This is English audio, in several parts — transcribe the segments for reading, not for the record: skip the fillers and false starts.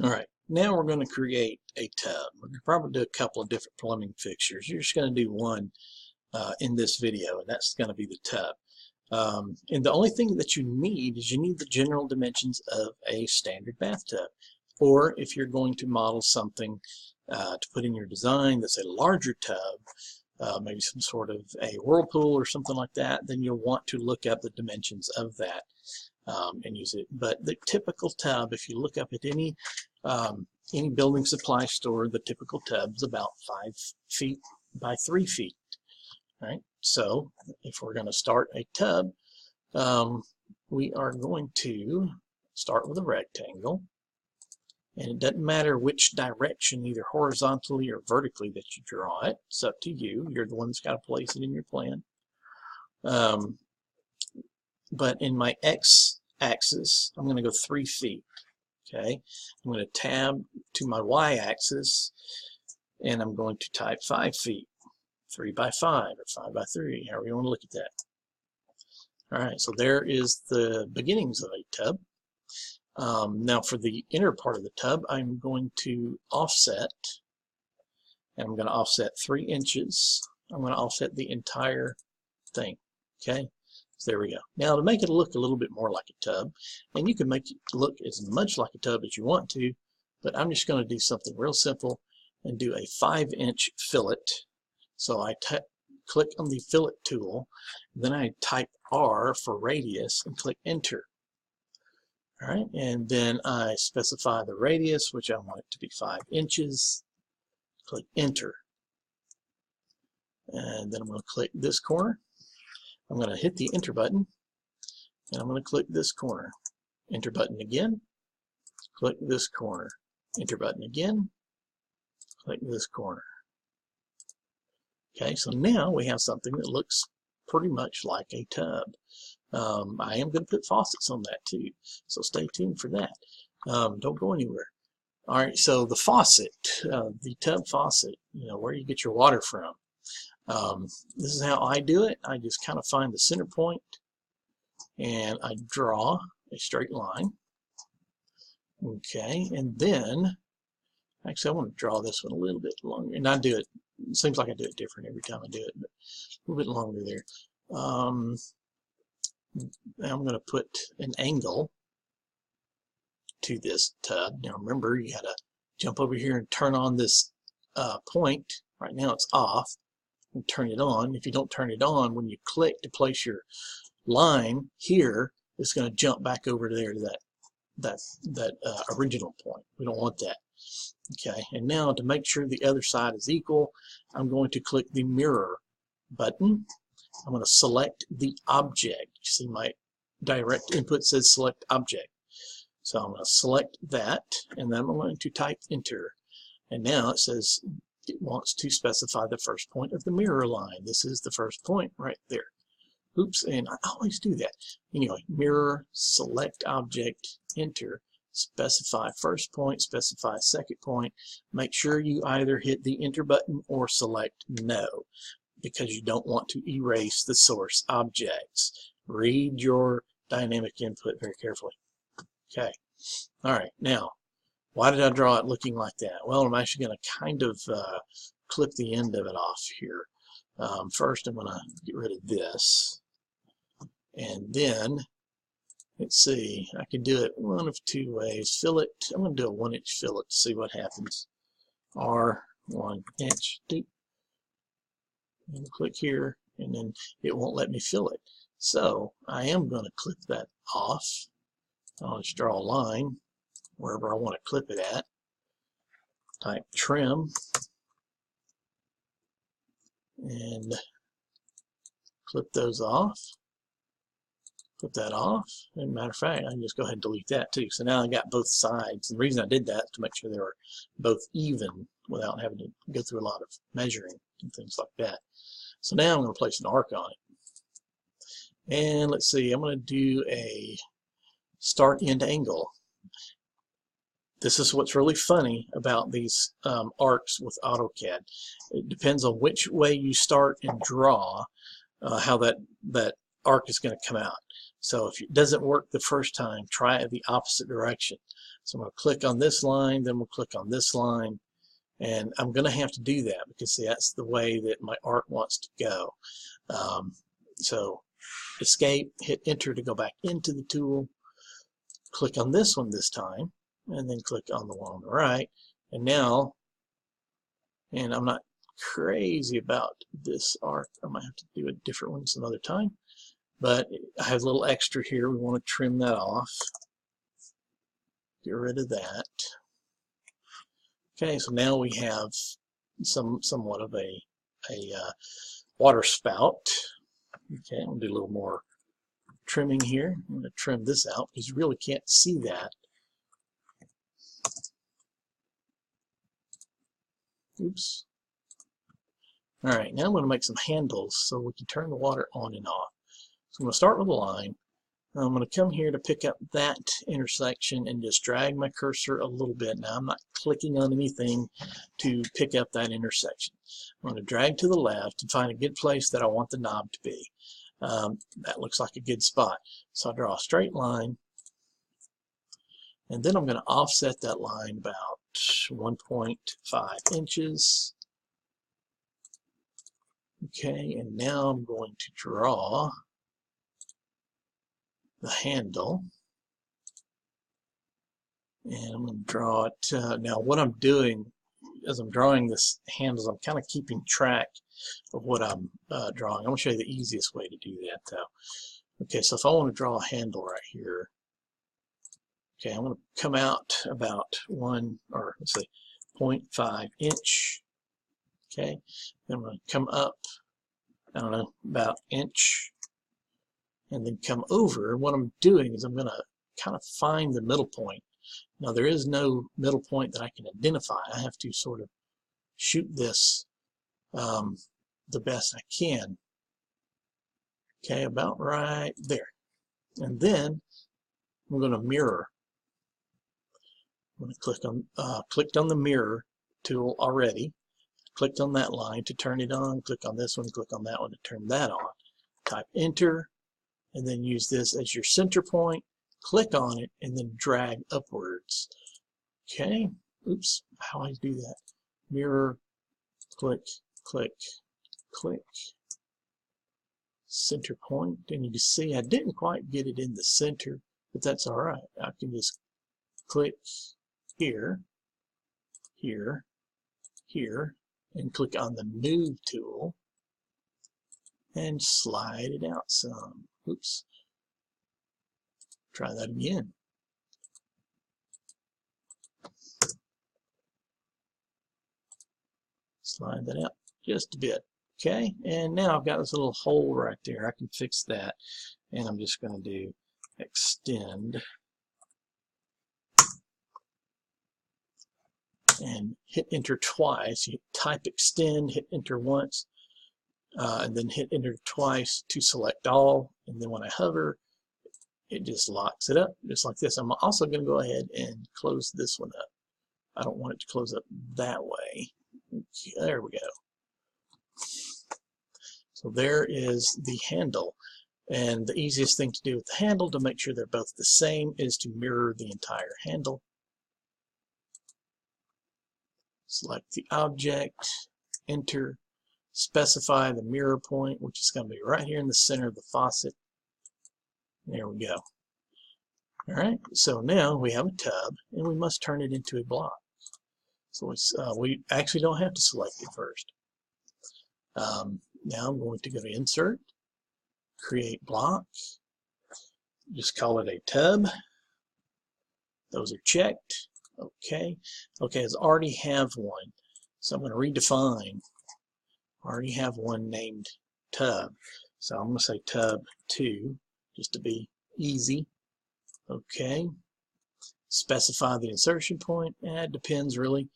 All right, now we're going to create a tub. We're going to probably do a couple of different plumbing fixtures. You're just going to do one in this video, and that's going to be the tub. And the only thing that you need is you need the general dimensions of a standard bathtub. Or if you're going to model something to put in your design that's a larger tub, maybe some sort of a whirlpool or something like that, then you'll want to look up the dimensions of that and use it. But the typical tub, if you look up at any building supply store, the typical tub is about 5 feet by 3 feet. Right? So if we're going to start a tub, we are going to start with a rectangle. And it doesn't matter which direction, either horizontally or vertically, that you draw it. It's up to you. You're the one that's got to place it in your plan. But in my x-axis, I'm going to go 3 feet. Okay, I'm going to tab to my y-axis, and I'm going to type 5 feet. 3 by 5 or 5 by 3, however you want to look at that. Alright, so there is the beginnings of a tub. Now for the inner part of the tub, I'm going to offset, and I'm going to offset 3 inches. I'm going to offset the entire thing. Okay, so there we go. Now to make it look a little bit more like a tub, and you can make it look as much like a tub as you want to, but I'm just going to do something real simple and do a 5-inch fillet. So I click on the fillet tool, then I type R for radius and click enter. All right, and then I specify the radius, which I want it to be 5 inches. Click enter. And then I'm going to click this corner. I'm going to hit the enter button, and I'm going to click this corner. Enter button again. Click this corner. Enter button again. Click this corner. Okay, so now we have something that looks pretty much like a tub. I am going to put faucets on that too, so stay tuned for that. Don't go anywhere. All right, so the faucet, the tub faucet, you know, where you get your water from. This is how I do it. I just kind of find the center point, and I draw a straight line. Okay, and then, actually I want to draw this one a little bit longer, and I do it. It seems like I do it different every time I do it, but a little bit longer there. Now I'm going to put an angle to this tub. Now remember, you got to jump over here and turn on this point. Right now it's off. And turn it on. If you don't turn it on, when you click to place your line here, it's going to jump back over to there to that original point. We don't want that. Okay, and now to make sure the other side is equal, I'm going to click the mirror button. I'm going to select the object. You see my direct input says select object. So I'm going to select that, and then I'm going to type enter. And now it says it wants to specify the first point of the mirror line. This is the first point right there. Oops, and I always do that. Anyway, mirror, select object, enter. Specify first point, specify second point. Make sure you either hit the enter button or select no, because you don't want to erase the source objects. Read your dynamic input very carefully. Okay, all right, now, why did I draw it looking like that? Well, I'm actually going to kind of clip the end of it off here. First, I'm going to get rid of this, and then let's see, I can do it one of 2 ways. Fillet, I'm going to do a 1-inch fillet to see what happens. R, 1 inch, deep. And click here, and then it won't let me fill it. So I am going to clip that off. I'll just draw a line wherever I want to clip it at. Type trim, and clip those off. Put that off. As a matter of fact, I can just go ahead and delete that too. So now I got both sides. And the reason I did that is to make sure they were both even without having to go through a lot of measuring and things like that. So now I'm going to place an arc on it. And let's see, I'm going to do a start end angle. This is what's really funny about these arcs with AutoCAD. It depends on which way you start and draw, how that arc is going to come out. So if it doesn't work the first time, try it the opposite direction. So I'm going to click on this line, then we'll click on this line, and I'm going to have to do that because see, that's the way that my art wants to go. So escape, hit enter to go back into the tool, click on this one this time, and then click on the one on the right. And now, and I'm not crazy about this art, I might have to do a different one some other time, but I have a little extra here. We want to trim that off, get rid of that. Okay, so now we have somewhat of a water spout. Okay, I'm going to do a little more trimming here. I'm going to trim this out because you really can't see that. Oops. All right, now I'm going to make some handles so we can turn the water on and off. So I'm going to start with a line. I'm going to come here to pick up that intersection and just drag my cursor a little bit. Now I'm not clicking on anything to pick up that intersection. I'm going to drag to the left and find a good place that I want the knob to be. That looks like a good spot. So I draw a straight line, and then I'm going to offset that line about 1.5 inches. Okay, and now I'm going to draw the handle, and I'm going to draw it. Now what I'm doing as I'm drawing this handles, I'm kind of keeping track of what I'm drawing. I'm going to show you the easiest way to do that though. Okay, so if I want to draw a handle right here, okay, I'm going to come out about 0.5 inch. Okay, then I'm going to come up, I don't know, about inch, and then come over. What I'm doing is I'm going to kind of find the middle point. Now there is no middle point that I can identify. I have to sort of shoot this the best I can. Okay, about right there. And then I'm going to mirror. I'm going to click on clicked on the mirror tool already. Clicked on that line to turn it on. Click on this one. Click on that one to turn that on. Type enter, and then use this as your center point. Click on it and then drag upwards. Okay. Oops. How do I do that? Mirror. Click. Click. Click. Center point. And you can see I didn't quite get it in the center, but that's all right. I can just click here, here, here, and click on the move tool and slide it out some. Oops. Try that again. Slide that out just a bit. Okay, and now I've got this little hole right there. I can fix that, and I'm just going to do extend and hit enter twice. You type extend, hit enter once, and then hit enter twice to select all, and then when I hover, it just locks it up just like this. I'm also going to go ahead and close this one up. I don't want it to close up that way. Okay, there we go. So there is the handle, and the easiest thing to do with the handle to make sure they're both the same is to mirror the entire handle. Select the object, enter, specify the mirror point, which is going to be right here in the center of the faucet. There we go. All right, so now we have a tub, and we must turn it into a block. So it's, we actually don't have to select it first. Now I'm going to go to Insert, Create Block, just call it a tub. Those are checked. Okay. Okay, I already have one, so I'm going to redefine. I already have one named tub, so I'm going to say tub 2 just to be easy. Okay. Specify the insertion point. It depends really.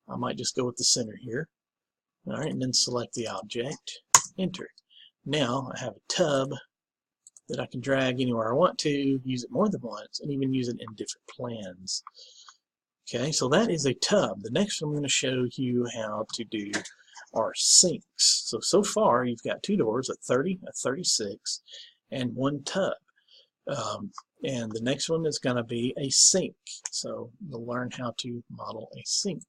I might just go with the center here. All right, and then select the object. Enter. Now I have a tub that I can drag anywhere I want to, use it more than once, and even use it in different plans. Okay, so that is a tub. The next one I'm going to show you how to do are sinks. So far you've got two doors, a 30, a 36, and one tub. And the next one is going to be a sink. So you'll learn how to model a sink.